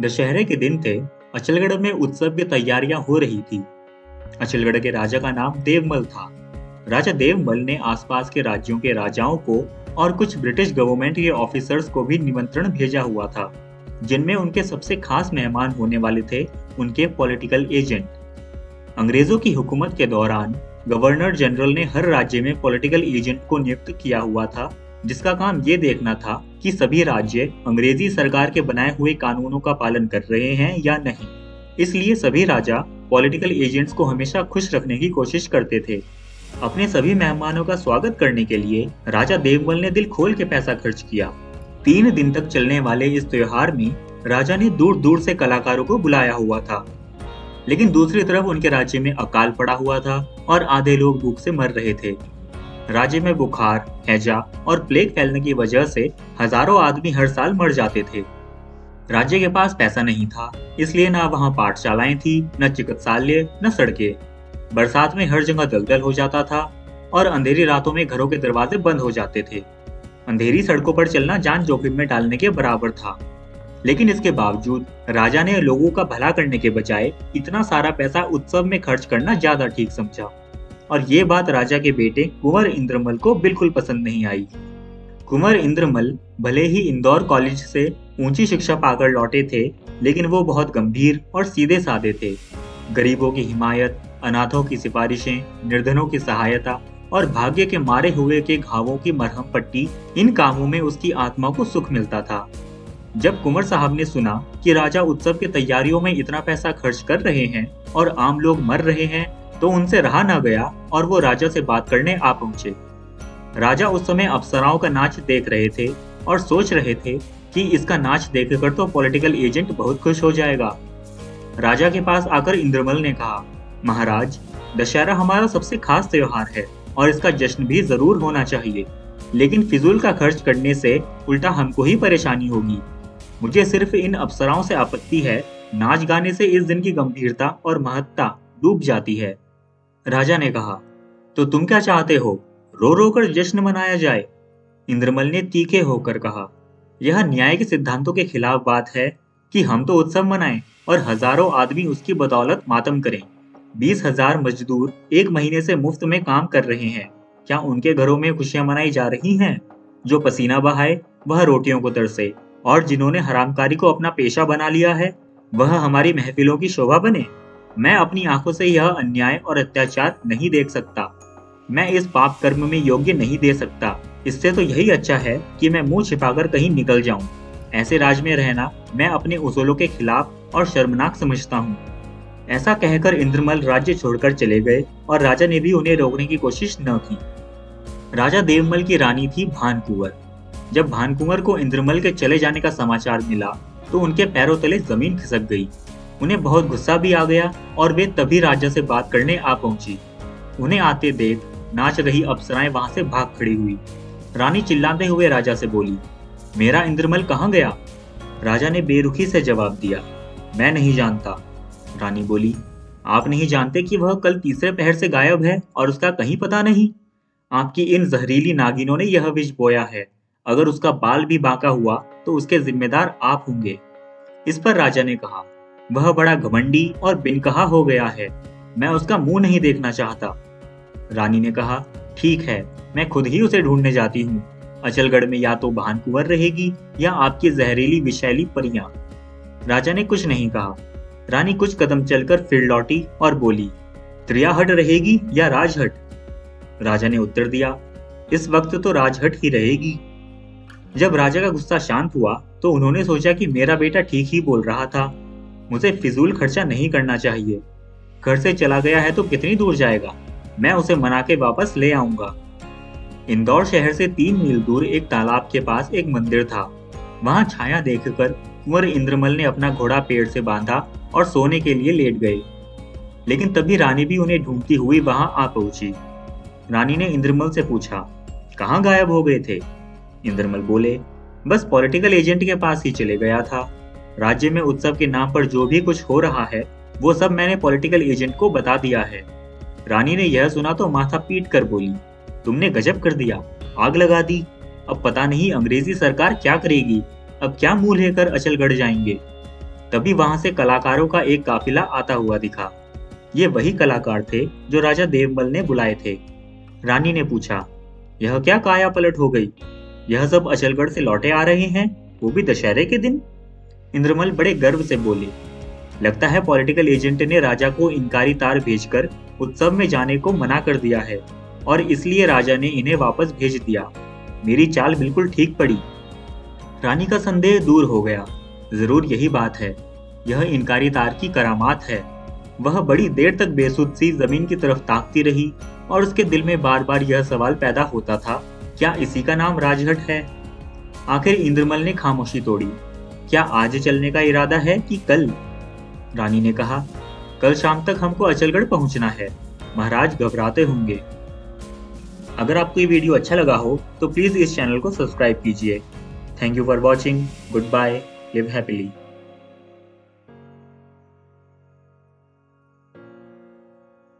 दशहरे के दिन थे। अचलगढ़ में उत्सव की तैयारियां हो रही थी। अचलगढ़ के राजा का नाम देवमल था। राजा देवमल ने आसपास के राज्यों के राजाओं को और कुछ ब्रिटिश गवर्नमेंट के ऑफिसर्स को भी निमंत्रण भेजा हुआ था, जिनमें उनके सबसे खास मेहमान होने वाले थे उनके पॉलिटिकल एजेंट। अंग्रेजों की हुकूमत के दौरान गवर्नर जनरल ने हर राज्य में पॉलिटिकल एजेंट को नियुक्त किया हुआ था, जिसका काम ये देखना था कि सभी राज्य अंग्रेजी सरकार के बनाए हुए कानूनों का पालन कर रहे हैं या नहीं। इसलिए सभी राजा पॉलिटिकल एजेंट्स को हमेशा खुश रखने की कोशिश करते थे। अपने सभी मेहमानों का स्वागत करने के लिए राजा देवमल ने दिल खोल के पैसा खर्च किया। 3 दिन तक चलने वाले इस त्योहार में राजा ने दूर दूर से कलाकारों को बुलाया हुआ था। लेकिन दूसरी तरफ उनके राज्य में अकाल पड़ा हुआ था और आधे लोग भूख से मर रहे थे। राज्य में बुखार, हैजा और प्लेग फैलने की वजह से हजारों आदमी हर साल मर जाते थे। राज्य के पास पैसा नहीं था, इसलिए ना वहाँ पाठशालाएं थी, न चिकित्सालय, न सड़कें। बरसात में हर जगह दलदल हो जाता था और अंधेरी रातों में घरों के दरवाजे बंद हो जाते थे। अंधेरी सड़कों पर चलना जान जोखिम में डालने के बराबर था। लेकिन इसके बावजूद राजा ने लोगों का भला करने के बजाय इतना सारा पैसा उत्सव में खर्च करना ज्यादा ठीक समझा, और ये बात राजा के बेटे कुंवर इंद्रमल को बिल्कुल पसंद नहीं आई। कुंवर इंद्रमल भले ही इंदौर कॉलेज से ऊंची शिक्षा पाकर लौटे थे, लेकिन वो बहुत गंभीर और सीधे साधे थे। गरीबों की हिमायत, अनाथों की सिफारिशें, निर्धनों की सहायता और भाग्य के मारे हुए के घावों की मरहम पट्टी, इन कामों में उसकी आत्मा को सुख मिलता था। जब कुंवर साहब ने सुना कि राजा उत्सव की तैयारियों में इतना पैसा खर्च कर रहे हैं और आम लोग मर रहे हैं, तो उनसे रहा न गया और वो राजा से बात करने आ पहुंचे। राजा उस समय अप्सराओं का नाच देख रहे थे और सोच रहे थे कि इसका नाच देखकर तो पॉलिटिकल एजेंट बहुत खुश हो जाएगा। राजा के पास आकर इंद्रमल ने कहा, महाराज, दशहरा हमारा सबसे खास त्योहार है और इसका जश्न भी जरूर होना चाहिए, लेकिन फिजूल का खर्च करने से उल्टा हमको ही परेशानी होगी। मुझे सिर्फ इन अप्सराओं से आपत्ति है, नाच गाने से इस दिन की गंभीरता और महत्ता डूब जाती है। राजा ने कहा, तो तुम क्या चाहते हो, रो रो कर जश्न मनाया जाए? इंद्रमल ने तीखे होकर कहा, यह न्याय के सिद्धांतों के खिलाफ बात है कि हम तो उत्सव मनाएं और हजारों आदमी उसकी बदौलत मातम करें। 20,000 मजदूर 1 महीने से मुफ्त में काम कर रहे हैं। क्या उनके घरों में खुशियां मनाई जा रही हैं? जो पसीना बहाए वह रोटियों को तरसे, और जिन्होंने हरामकारी को अपना पेशा बना लिया है वह हमारी महफिलों की शोभा बने? मैं अपनी आंखों से यह अन्याय और अत्याचार नहीं देख सकता। मैं इस पाप कर्म में योग्य नहीं दे सकता। इससे तो यही अच्छा है कि मैं मुंह छिपाकर कहीं निकल जाऊं। ऐसे राज में रहना मैं अपने उसूलों के खिलाफ और शर्मनाक समझता हूँ। ऐसा कहकर इंद्रमल राज्य छोड़कर चले गए और राजा ने भी उन्हें रोकने की कोशिश न की। राजा देवमल की रानी थी भानकुंवर। जब भानकुंवर को इंद्रमल के चले जाने का समाचार मिला तो उनके पैरों तले जमीन खिसक गई। उन्हें बहुत गुस्सा भी आ गया और वे तभी राजा से बात करने आ पहुंची। उन्हें आते देख नाच रही अप्सराएं वहां से भाग खड़ी हुई। रानी चिल्लाते हुए राजा से बोली, मेरा इंद्रमल कहाँ गया? राजा ने बेरुखी से जवाब दिया, मैं नहीं जानता। रानी बोली, आप नहीं जानते कि वह कल तीसरे पहर से गायब है और उसका कहीं पता नहीं? आपकी इन जहरीली नागिनों ने यह विष बोया है। अगर उसका बाल भी बांका हुआ तो उसके जिम्मेदार आप होंगे। इस पर राजा ने कहा, वह बड़ा घमंडी और बिनकहा हो गया है। मैं उसका मुंह नहीं देखना चाहता। रानी ने कहा, ठीक है, मैं खुद ही उसे ढूंढने जाती हूँ। अचलगढ़ में या तो भानकुंवर रहेगी या आपकी जहरीली विषैली परियां। राजा ने कुछ नहीं कहा। रानी कुछ कदम चलकर फिर लौटी और बोली, त्रियाहट रहेगी या राजहट? राजा ने उत्तर दिया, इस वक्त तो राजहट ही रहेगी। जब राजा का गुस्सा शांत हुआ तो उन्होंने सोचा कि मेरा बेटा ठीक ही बोल रहा था। मुझे फिजूल खर्चा नहीं करना चाहिए। घर से चला गया है तो कितनी दूर जाएगा? मैं उसे मना के वापस ले आऊंगा। इंदौर शहर से 3 मील दूर एक तालाब के पास एक मंदिर था। वहां छाया देखकर कुंवर इंद्रमल ने अपना घोड़ा पेड़ से बांधा और सोने के लिए लेट गए। लेकिन तभी रानी भी उन्हें ढूंढती हुई वहां आ पहुंची। रानी ने इंद्रमल से पूछा, कहाँ गायब हो गए थे? इंद्रमल बोले, बस पॉलिटिकल एजेंट के पास ही चले गया था। राज्य में उत्सव के नाम पर जो भी कुछ हो रहा है वो सब मैंने पॉलिटिकल एजेंट को बता दिया है। रानी ने यह सुना तो माथा पीट कर बोली, तुमने गजब कर दिया, आग लगा दी। अब पता नहीं अंग्रेजी सरकार क्या करेगी। अब क्या मुंह लेकर अचलगढ़ जाएंगे? तभी वहां से कलाकारों का एक काफिला आता हुआ दिखा। ये वही कलाकार थे जो राजा देवमल ने बुलाए थे। रानी ने पूछा, यह क्या काया पलट हो गई? यह सब अचलगढ़ से लौटे आ रहे हैं, वो भी दशहरे के दिन? इंद्रमल बड़े गर्व से बोले, लगता है पॉलिटिकल एजेंट ने राजा को इनकारी तार भेजकर उत्सव में जाने को मना कर दिया है और इसलिए राजा ने इन्हें वापस भेज दिया। मेरी चाल बिल्कुल ठीक पड़ी। रानी का संदेह दूर हो गया। जरूर यही बात है। यह इनकारी तार की करामात है। वह बड़ी देर तक बेसुध सी जमीन की तरफ ताकती रही और उसके दिल में बार बार यह सवाल पैदा होता था, क्या इसी का नाम राजहट है? आखिर इंद्रमल ने खामोशी तोड़ी। क्या आज चलने का इरादा है कि कल? रानी ने कहा, कल शाम तक हमको अचलगढ़ पहुंचना है। महाराज घबराते होंगे। अगर आपको ये वीडियो अच्छा लगा हो तो प्लीज इस चैनल को सब्सक्राइब कीजिए। Thank you for watching. Good bye. Live happily.